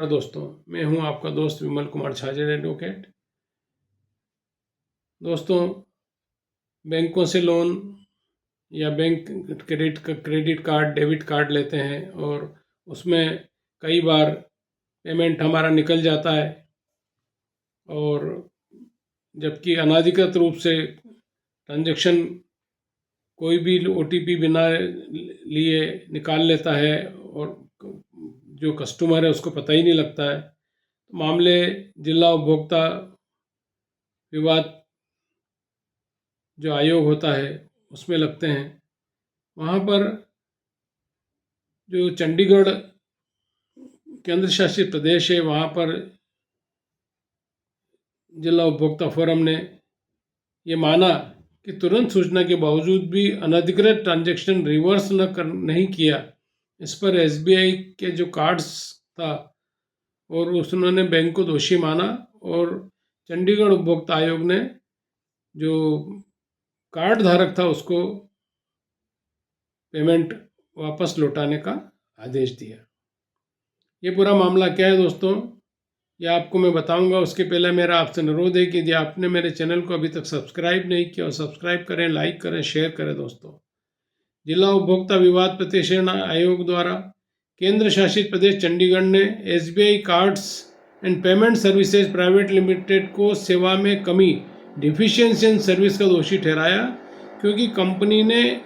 दोस्तों, मैं हूं आपका दोस्त विमल कुमार छाजेड़ एडवोकेट। दोस्तों, बैंकों से लोन या bank credit card, debit card लेते हैं और उसमें कई बार पेमेंट हमारा निकल जाता है और जबकि अनाधिकृत रूप से ट्रांजैक्शन कोई भी OTP बिना लिए निकाल लेता है और जो कस्टमर है उसको पता ही नहीं लगता है। मामले जिला उपभोक्ता विवाद जो आयोग होता है उसमें लगते हैं। वहाँ पर जो चंडीगढ़ केंद्र शासित प्रदेश है, वहाँ पर जिला उपभोक्ता फोरम ने ये माना कि तुरंत सूचना के बावजूद भी अनधिकृत ट्रांजैक्शन रिवर्स नहीं किया। इस पर SBI के जो कार्ड्स था और उन्होंने बैंक को दोषी माना और चंडीगढ़ उपभोक्ता आयोग ने जो कार्ड धारक था उसको पेमेंट वापस लौटाने का आदेश दिया। ये पूरा मामला क्या है दोस्तों, ये आपको मैं बताऊंगा। उसके पहले मेरा आपसे अनुरोध है कि यदि आपने मेरे चैनल को अभी तक सब्सक्राइब नहीं किया और सब्सक्राइब करें, लाइक करें, शेयर करें। दोस्तों, जिला उपभोक्ता विवाद प्रतिषेधन आयोग द्वारा केंद्र शासित प्रदेश चंडीगढ़ ने SBI cards and payment services private limited को सेवा में कमी, डिफिशियंसी इन सर्विस का दोषी ठहराया, क्योंकि कंपनी ने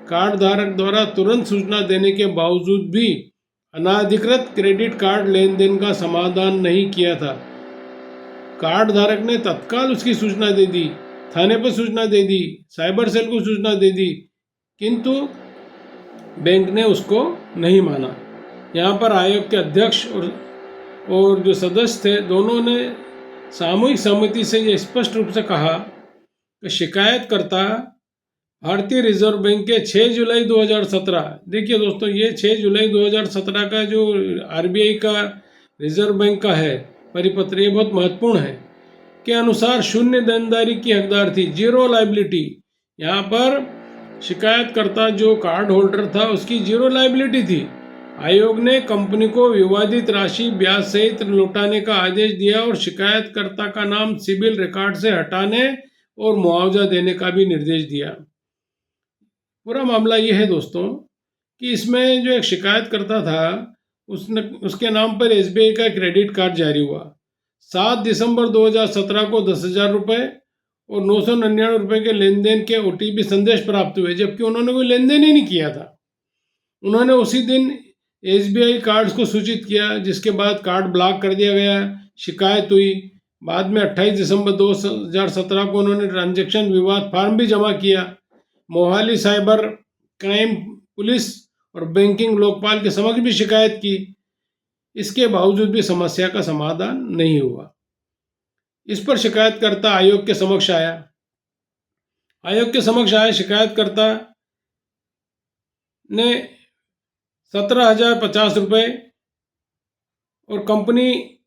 कार्ड धारक द्वारा तुरंत सूचना देने के बावजूद भी अनाधिकृत क्रेडिट कार्ड लेन देन का समाधान नहीं किया था। कार्ड धारक ने तत्काल उसकी सूचना दे दी, थाने पर सूचना दे दी, साइबर सेल को सूचना दे दी, किंतु बैंक ने उसको नहीं माना। यहाँ पर आयोग के अध्यक्ष और जो सदस्य थे, दोनों ने सामूहिक सहमति से ये स्पष्ट रूप से कहा कि शिकायतकर्ता भारतीय रिजर्व बैंक के 6 जुलाई 2017, देखिए दोस्तों, ये 6 जुलाई 2017 का जो RBI का रिजर्व बैंक का है परिपत्र, ये बहुत महत्वपूर्ण है, के अनुसार शून्य देनदारी की हकदार थी, जीरो लाइबिलिटी। यहाँ पर शिकायतकर्ता जो कार्ड होल्डर था उसकी जीरो लाइबिलिटी थी। आयोग ने कंपनी को विवादित राशि ब्याज सहित लौटाने का आदेश दिया और शिकायतकर्ता का नाम सिविल रिकॉर्ड से हटाने और मुआवजा देने का भी निर्देश दिया। पूरा मामला ये है दोस्तों कि इसमें जो एक शिकायतकर्ता था उसके नाम पर SBI का क्रेडिट कार्ड जारी हुआ। 7 दिसंबर 2017 को 10,000 रुपये और 999 रुपये के लेन देन के OTP संदेश प्राप्त हुए, जबकि उन्होंने कोई लेन देन ही नहीं किया था। उन्होंने उसी दिन SBI कार्ड्स को सूचित किया, जिसके बाद कार्ड ब्लॉक कर दिया गया। शिकायत हुई। बाद में 28 दिसंबर 2017 को उन्होंने ट्रांजैक्शन विवाद फॉर्म भी जमा किया। मोहाली साइबर क्राइम पुलिस और बैंकिंग लोकपाल के समक्ष भी शिकायत की। इसके बावजूद भी समस्या का समाधान नहीं हुआ। इस पर शिकायतकर्ता आयोग के समक्ष आया। शिकायतकर्ता ने 17,050 रुपये और कंपनी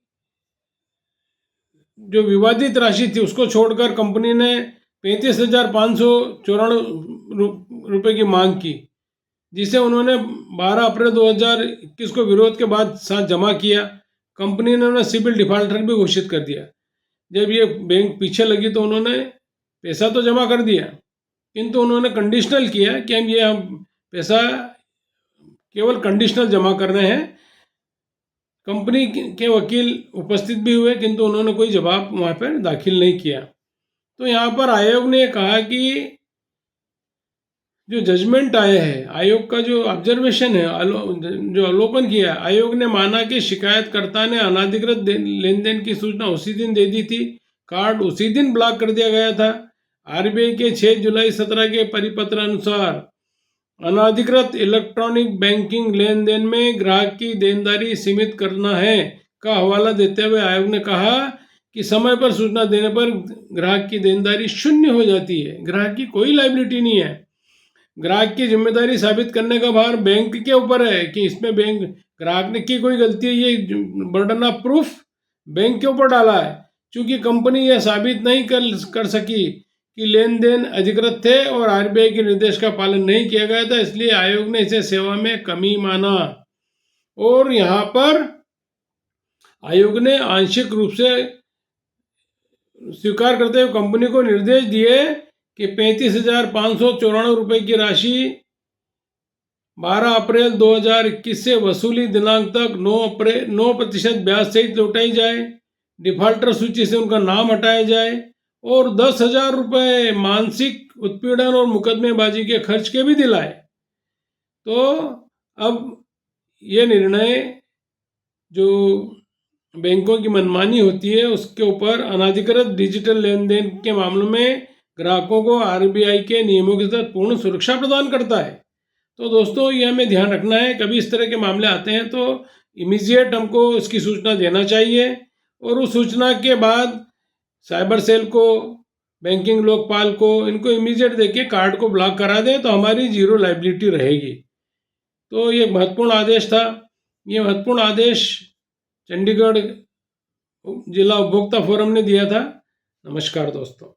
जो विवादित राशि थी उसको छोड़कर कंपनी ने 35,594 रुपये की मांग की, जिसे उन्होंने 12 अप्रैल 2021 को विरोध के बाद साथ जमा किया। कंपनी ने उन्हें सिविल डिफॉल्टर भी घोषित कर दिया। जब ये बैंक पीछे लगी तो उन्होंने पैसा तो जमा कर दिया, किंतु उन्होंने कंडीशनल किया कि हम पैसा केवल कंडीशनल जमा कर रहे हैं। कंपनी के वकील उपस्थित भी हुए, किंतु उन्होंने कोई जवाब वहाँ पर दाखिल नहीं किया। तो यहाँ पर आयोग ने कहा कि जो जजमेंट आया है, आयोग का जो ऑब्जर्वेशन है, जो अवलोकन किया, आयोग ने माना कि शिकायतकर्ता ने अनाधिकृत लेन देन की सूचना उसी दिन दे दी थी, कार्ड उसी दिन ब्लॉक कर दिया गया था। RBI के 6 जुलाई 17 के परिपत्र अनुसार अनाधिकृत इलेक्ट्रॉनिक बैंकिंग लेन देन में ग्राहक की देनदारी सीमित करना है का हवाला देते हुए आयोग ने कहा कि समय पर सूचना देने पर ग्राहक की देनदारी शून्य हो जाती है। ग्राहक की कोई लायबिलिटी नहीं है। ग्राहक की जिम्मेदारी साबित करने का भार बैंक के ऊपर है कि इसमें बैंक ग्राहक ने की कोई गलती है, ये बर्डन ऑफ प्रूफ बैंक के ऊपर डाला है। चूंकि कंपनी यह साबित नहीं कर सकी कि लेन देन अधिकृत थे और RBI के निर्देश का पालन नहीं किया गया था, इसलिए आयोग ने इसे सेवा में कमी माना। और यहाँ पर आयोग ने आंशिक रूप से स्वीकार करते हुए कंपनी को निर्देश दिए कि 35,594 रुपये की राशि 12 अप्रैल 2021 से वसूली दिनांक तक 9% ब्याज सहित लौटाई जाए, डिफॉल्टर सूची से उनका नाम हटाया जाए और 10,000 रुपये मानसिक उत्पीड़न और मुकदमेबाजी के खर्च के भी दिलाए। तो अब ये निर्णय जो बैंकों की मनमानी होती है उसके ऊपर अनधिकृत डिजिटल लेन देन के मामलों में ग्राहकों को आरबीआई के नियमों के तहत पूर्ण सुरक्षा प्रदान करता है। तो दोस्तों ये हमें ध्यान रखना है, कभी इस तरह के मामले आते हैं तो इमीडिएट हमको इसकी सूचना देना चाहिए और उस सूचना के बाद साइबर सेल को, बैंकिंग लोकपाल को, इनको इमीडिएट देके कार्ड को ब्लॉक करा दें तो हमारी जीरो लाइबिलिटी रहेगी। तो ये महत्वपूर्ण आदेश था। ये महत्वपूर्ण आदेश चंडीगढ़ जिला उपभोक्ता फोरम ने दिया था। नमस्कार दोस्तों।